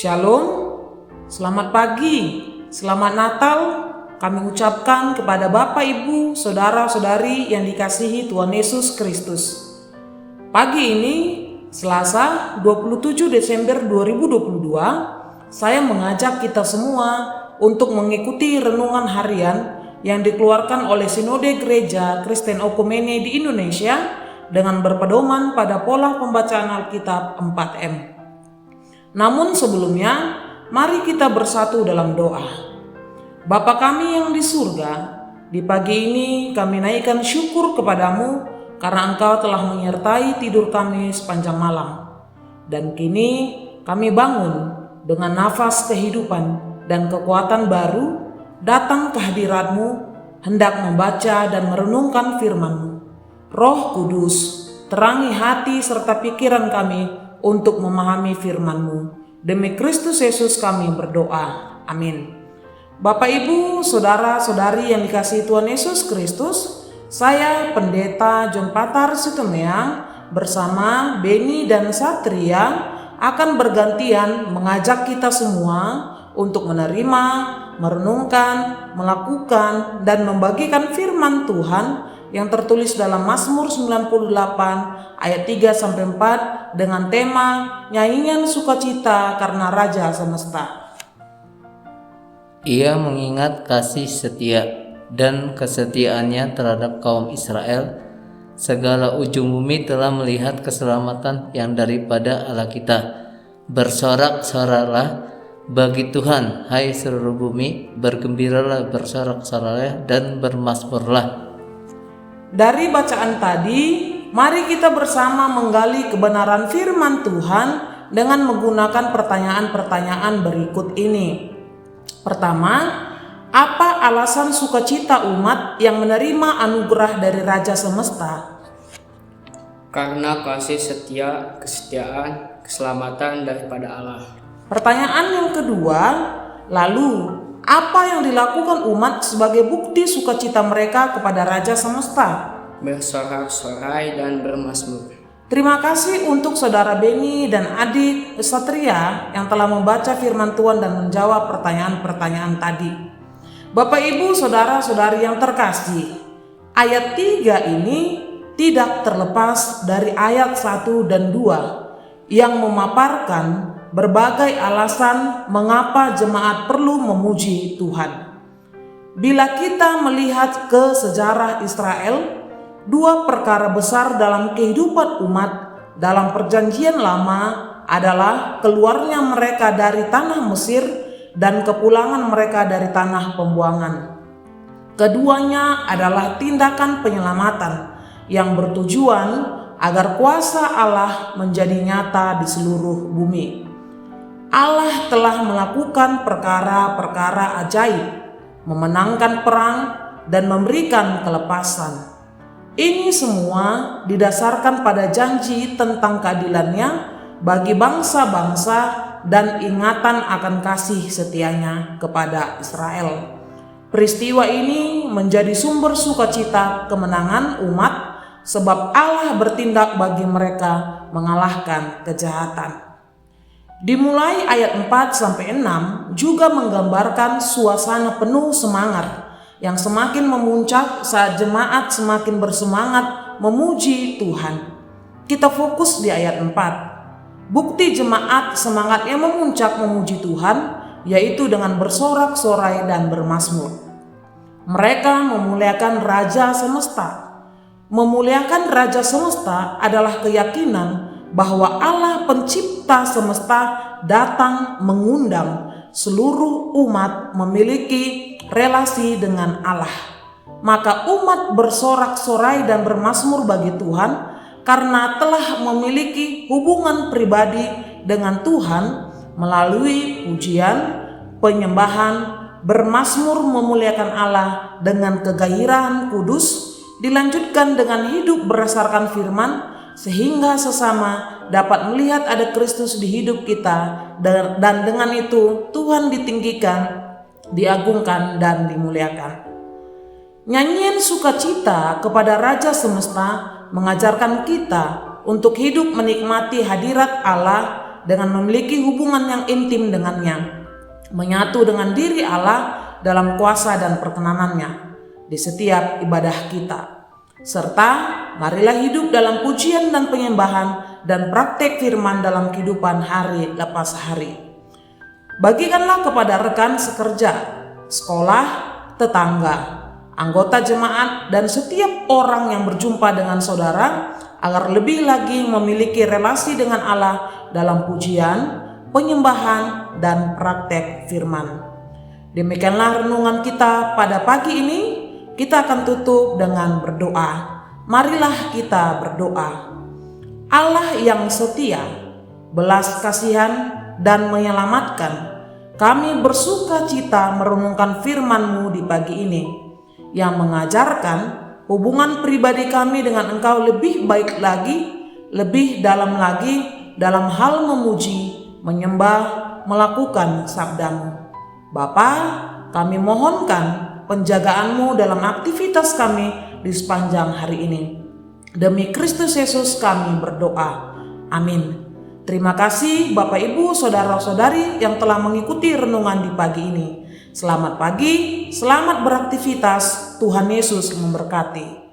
Shalom, selamat pagi, selamat Natal. Kami ucapkan kepada Bapak, Ibu, Saudara-saudari yang dikasihi Tuhan Yesus Kristus. Pagi ini, Selasa 27 Desember 2022, saya mengajak kita semua untuk mengikuti renungan harian yang dikeluarkan oleh Sinode Gereja Kristen Okumene di Indonesia dengan berpedoman pada pola pembacaan Alkitab 4M. Namun sebelumnya, mari kita bersatu dalam doa. Bapa kami yang di surga, di pagi ini kami naikkan syukur kepadamu karena Engkau telah menyertai tidur kami sepanjang malam. Dan kini kami bangun dengan nafas kehidupan dan kekuatan baru, datang ke hadirat-Mu, hendak membaca dan merenungkan firman-Mu. Roh Kudus, terangi hati serta pikiran kami untuk memahami firman-Mu. Demi Kristus Yesus kami berdoa. Amin. Bapak, Ibu, Saudara-saudari yang dikasihi Tuhan Yesus Kristus, saya Pendeta John Patar Situmeang bersama Beni dan Satria akan bergantian mengajak kita semua untuk menerima, merenungkan, melakukan, dan membagikan firman Tuhan yang tertulis dalam Mazmur 98 ayat 3-4 dengan tema nyanyian sukacita karena Raja Semesta. Ia mengingat kasih setia dan kesetiaannya terhadap kaum Israel. Segala ujung bumi telah melihat keselamatan yang daripada Allah kita. Bersorak-soraklah bagi Tuhan, hai seluruh bumi, bergembiralah, bersorak-soraklah dan bermazmurlah. Dari bacaan tadi, mari kita bersama menggali kebenaran firman Tuhan dengan menggunakan pertanyaan-pertanyaan berikut ini. Pertama, apa alasan sukacita umat yang menerima anugerah dari Raja Semesta? Karena kasih setia, kesetiaan, keselamatan daripada Allah. Pertanyaan yang kedua, lalu apa yang dilakukan umat sebagai bukti sukacita mereka kepada Raja Semesta? Bersorak-sorai dan bermazmur. Terima kasih untuk Saudara Beni dan adik Satria yang telah membaca firman Tuhan dan menjawab pertanyaan-pertanyaan tadi. Bapak, Ibu, Saudara-saudari yang terkasih, ayat 3 ini tidak terlepas dari ayat 1 dan 2 yang memaparkan berbagai alasan mengapa jemaat perlu memuji Tuhan. Bila kita melihat ke sejarah Israel, dua perkara besar dalam kehidupan umat dalam perjanjian lama adalah keluarnya mereka dari tanah Mesir dan kepulangan mereka dari tanah pembuangan. Keduanya adalah tindakan penyelamatan yang bertujuan agar kuasa Allah menjadi nyata di seluruh bumi. Allah telah melakukan perkara-perkara ajaib, memenangkan perang dan memberikan kelepasan. Ini semua didasarkan pada janji tentang keadilannya bagi bangsa-bangsa dan ingatan akan kasih setianya kepada Israel. Peristiwa ini menjadi sumber sukacita kemenangan umat sebab Allah bertindak bagi mereka mengalahkan kejahatan. Dimulai ayat 4-6 juga menggambarkan suasana penuh semangat yang semakin memuncak saat jemaat semakin bersemangat memuji Tuhan. Kita fokus di ayat 4. Bukti jemaat semangatnya memuncak memuji Tuhan yaitu dengan bersorak-sorai dan bermazmur. Mereka memuliakan Raja Semesta. Memuliakan Raja Semesta adalah keyakinan bahwa Allah pencipta semesta datang mengundang seluruh umat memiliki relasi dengan Allah. Maka umat bersorak-sorai dan bermazmur bagi Tuhan karena telah memiliki hubungan pribadi dengan Tuhan melalui pujian, penyembahan, bermazmur memuliakan Allah dengan kegairahan kudus, dilanjutkan dengan hidup berdasarkan firman sehingga sesama dapat melihat ada Kristus di hidup kita dan dengan itu Tuhan ditinggikan, diagungkan dan dimuliakan. Nyanyian sukacita kepada Raja Semesta mengajarkan kita untuk hidup menikmati hadirat Allah dengan memiliki hubungan yang intim dengannya, menyatu dengan diri Allah dalam kuasa dan perkenanannya di setiap ibadah kita. Serta marilah hidup dalam pujian dan penyembahan dan praktek firman dalam kehidupan hari lepas hari. Bagikanlah kepada rekan sekerja, sekolah, tetangga, anggota jemaat, dan setiap orang yang berjumpa dengan saudara agar lebih lagi memiliki relasi dengan Allah dalam pujian, penyembahan, dan praktek firman. Demikianlah renungan kita pada pagi ini. Kita akan tutup dengan berdoa. Marilah kita berdoa. Allah yang setia, belas kasihan, dan menyelamatkan, kami bersuka cita merenungkan firman-Mu di pagi ini, yang mengajarkan hubungan pribadi kami dengan Engkau lebih baik lagi, lebih dalam lagi dalam hal memuji, menyembah, melakukan sabda-Mu. Bapa, kami mohonkan penjagaan-Mu dalam aktivitas kami di sepanjang hari ini. Demi Kristus Yesus kami berdoa. Amin. Terima kasih Bapak Ibu, Saudara-saudari yang telah mengikuti renungan di pagi ini. Selamat pagi, selamat beraktivitas, Tuhan Yesus memberkati.